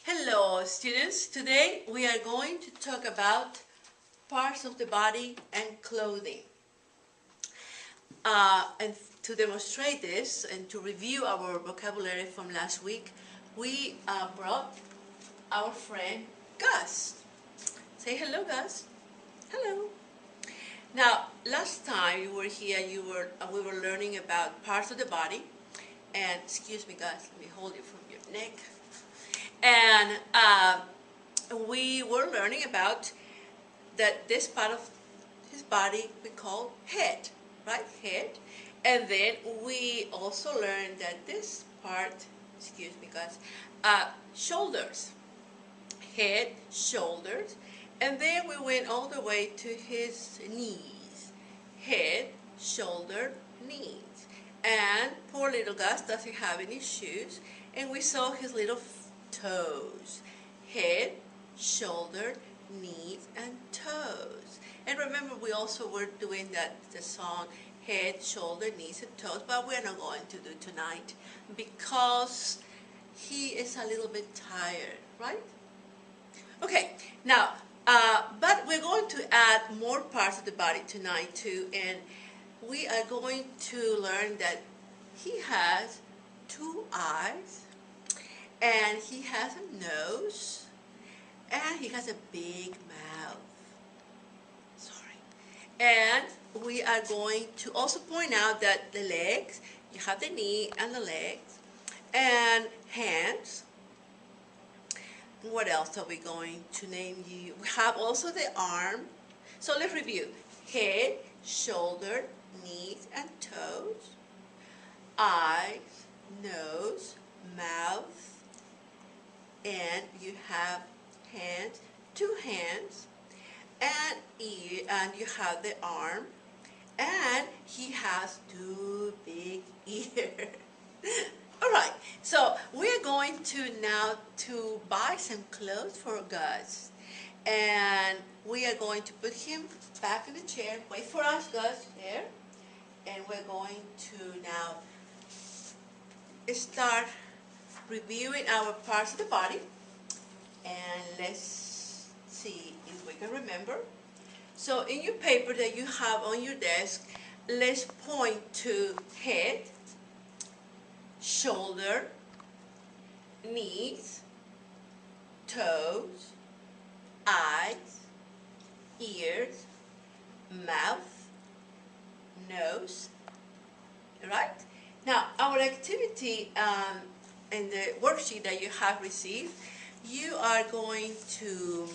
Hello students, today we are going to talk about parts of the body and clothing. And to demonstrate this and to review our vocabulary from last week, we brought our friend Gus. Say hello, Gus. Hello. Now, last time you were here, we were learning about parts of the body. And excuse me, Gus, let me hold you from your neck. And we were learning about that this part of his body we call head, right? Head. And then we also learned that this part, excuse me guys, shoulders. Head, shoulders. And then we went all the way to his knees. Head, shoulder, knees. And poor little Gus doesn't have any shoes. And we saw his little toes. Head, shoulder, knees, and toes. And remember, we also were doing the song head, shoulder, knees, and toes, but we're not going to do tonight because he is a little bit tired, right? Okay, now, but we're going to add more parts of the body tonight too, and we are going to learn that he has two eyes, and he has a nose, and he has a big mouth. Sorry. And we are going to also point out that the legs, you have the knee and the legs, and hands. What else are we going to name you? We have also the arm. So let's review. Head, shoulder, knees, and toes. Eyes, nose, mouth, and you have hands, two hands, and ear, and you have the arm, and he has two big ears. All right, so we're going to now to buy some clothes for Gus, and we are going to put him back in the chair. Wait for us, Gus, there, and we're going to now start reviewing our parts of the body, and let's see if we can remember. So in your paper that you have on your desk, let's point to head, shoulder, knees, toes, eyes, ears, mouth, nose, right? Now, our activity in the worksheet that you have received, you are going to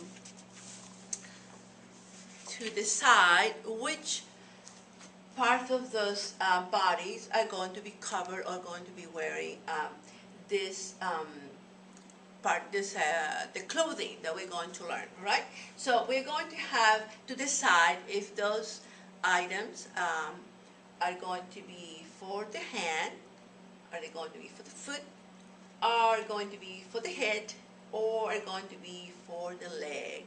decide which part of those bodies are going to be covered or going to be wearing this the clothing that we're going to learn, right? So we're going to have to decide if those items are going to be for the hand, are they going to be for the foot, are going to be for the head, or are going to be for the leg.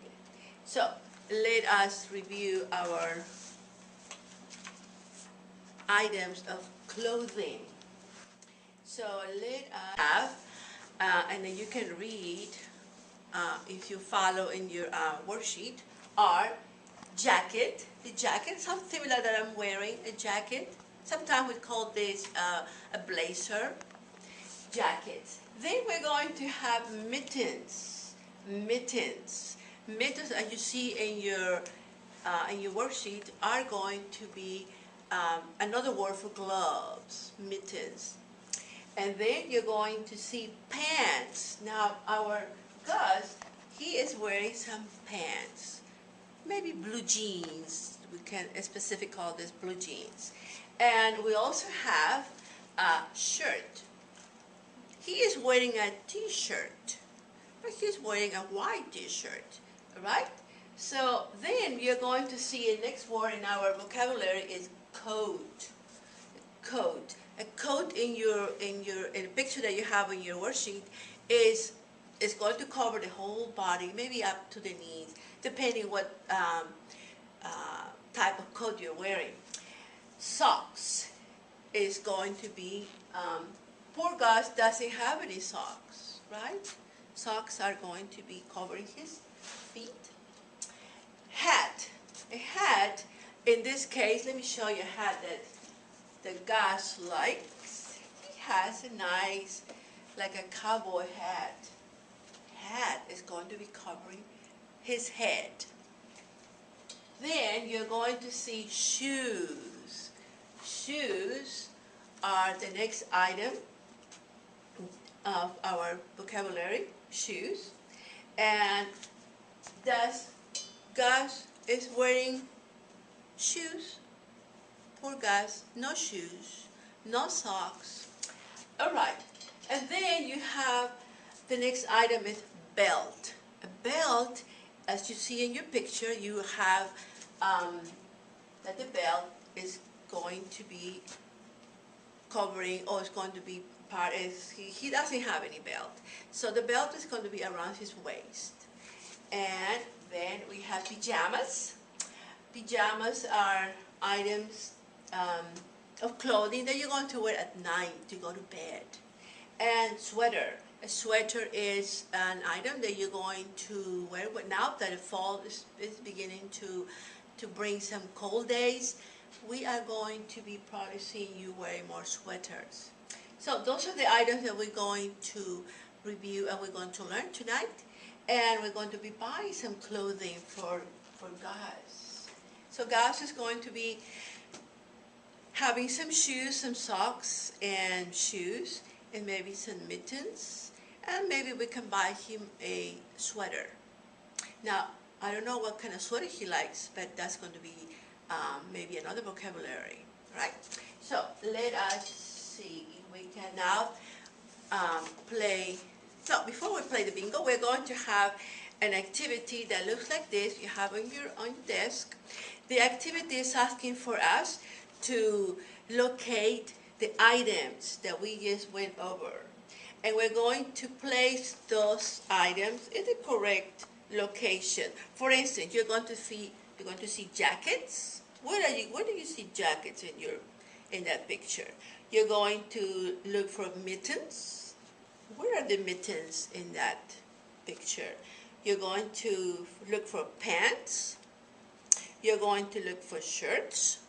So let us review our items of clothing. So let us have, and then you can read if you follow in your worksheet, are jacket. The jacket, something similar that I'm wearing, a jacket. Sometimes we call this a blazer. Jackets. Then we're going to have mittens. Mittens. Mittens, as you see in your worksheet, are going to be another word for gloves. Mittens. And then you're going to see pants. Now our Gus, he is wearing some pants. Maybe blue jeans. We can specifically call this blue jeans. And we also have a shirt. He is wearing a t-shirt, but he's wearing a white t-shirt, right? So then you're going to see the next word in our vocabulary is coat. Coat. A coat in the picture that you have in your worksheet is going to cover the whole body, maybe up to the knees, depending what type of coat you're wearing. Socks is going to be poor Gus doesn't have any socks, right? Socks are going to be covering his feet. Hat. A hat, in this case, let me show you a hat that Gus likes. He has a nice, like a cowboy hat. Hat is going to be covering his head. Then you're going to see shoes. Shoes are the next item of our vocabulary, shoes. And thus, Gus is wearing shoes. Poor Gus, no shoes, no socks. All right, and then you have the next item is belt. A belt, as you see in your picture, you have that the belt is going to be covering, or it's going to be part, he doesn't have any belt. So the belt is going to be around his waist. And then we have pajamas. Pajamas are items of clothing that you're going to wear at night to go to bed. And sweater. A sweater is an item that you're going to wear now that the fall is beginning to bring some cold days. We are going to be probably seeing you wearing more sweaters. So those are the items that we're going to review and we're going to learn tonight. And we're going to be buying some clothing for Gus. So Gus is going to be having some shoes, some socks and shoes, and maybe some mittens. And maybe we can buy him a sweater. Now, I don't know what kind of sweater he likes, but that's going to be maybe another vocabulary, right? So let us see if we can now play. So before we play the bingo, we're going to have an activity that looks like this. You have on your desk. The activity is asking for us to locate the items that we just went over. And we're going to place those items in the correct location. For instance, you're going to see jackets. Where do you see jackets in that picture? You're going to look for mittens. Where are the mittens in that picture? You're going to look for pants. You're going to look for shirts.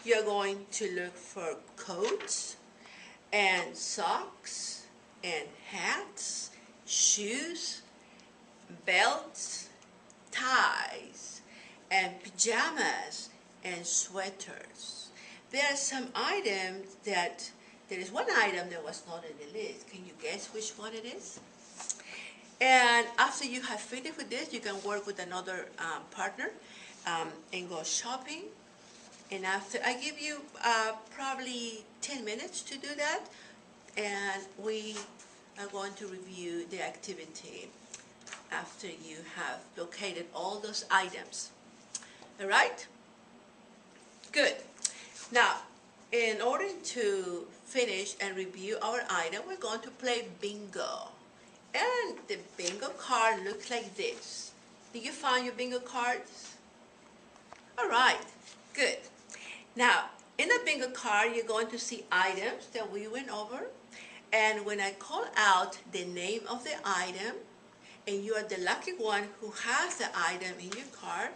You're going to look for coats and socks and hats, shoes, belts, ties, and pajamas and sweaters. There are some items there is one item that was not in the list. Can you guess which one it is? And after you have finished with this, you can work with another partner and go shopping. And after, I give you probably 10 minutes to do that, and we are going to review the activity after you have located all those items. All right? Good. Now, in order to finish and review our item, we're going to play bingo. And the bingo card looks like this. Did you find your bingo cards? All right, good. Now, in the bingo card, you're going to see items that we went over. And when I call out the name of the item, and you are the lucky one who has the item in your card,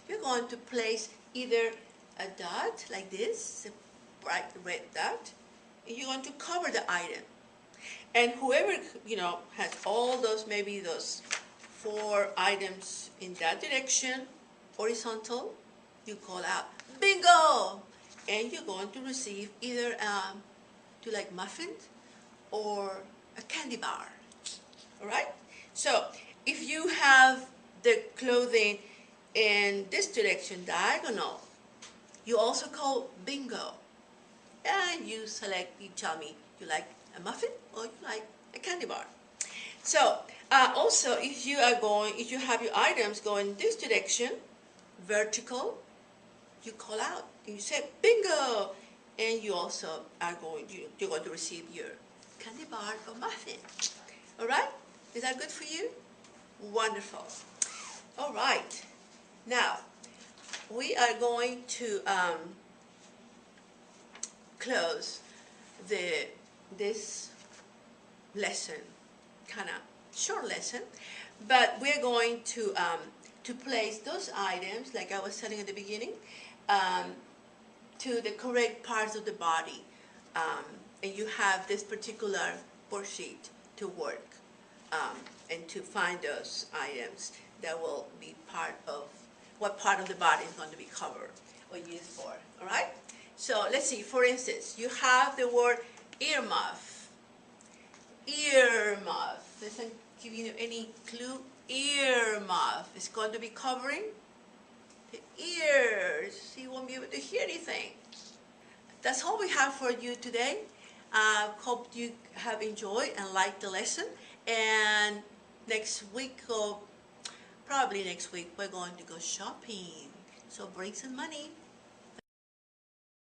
you're going to place either a dot like this, a bright red dot, and you're going to cover the item. And whoever, has all those, maybe those 4 items in that direction, horizontal, you call out, bingo! And you're going to receive either, do you like muffins or a candy bar? All right? So, if you have the clothing in this direction, diagonal, you also call bingo. And you select, you tell me, you like a muffin or you like a candy bar. So, also, if you have your items going this direction, vertical, you call out and you say bingo, and you also you're going to receive your candy bar or muffin. All right? Is that good for you? Wonderful. All right. Now, we are going to close this lesson kind of short lesson, but we're going to place those items, like I was telling at the beginning, to the correct parts of the body. And you have this particular worksheet to work and to find those items that will be part of what part of the body is going to be covered or used for. All right? So let's see. For instance, you have the word earmuff. Earmuff. Doesn't give you any clue. Earmuff is going to be covering the ears. So you won't be able to hear anything. That's all we have for you today. Hope you have enjoyed and liked the lesson. And next week, or probably next week, we're going to go shopping. So bring some money.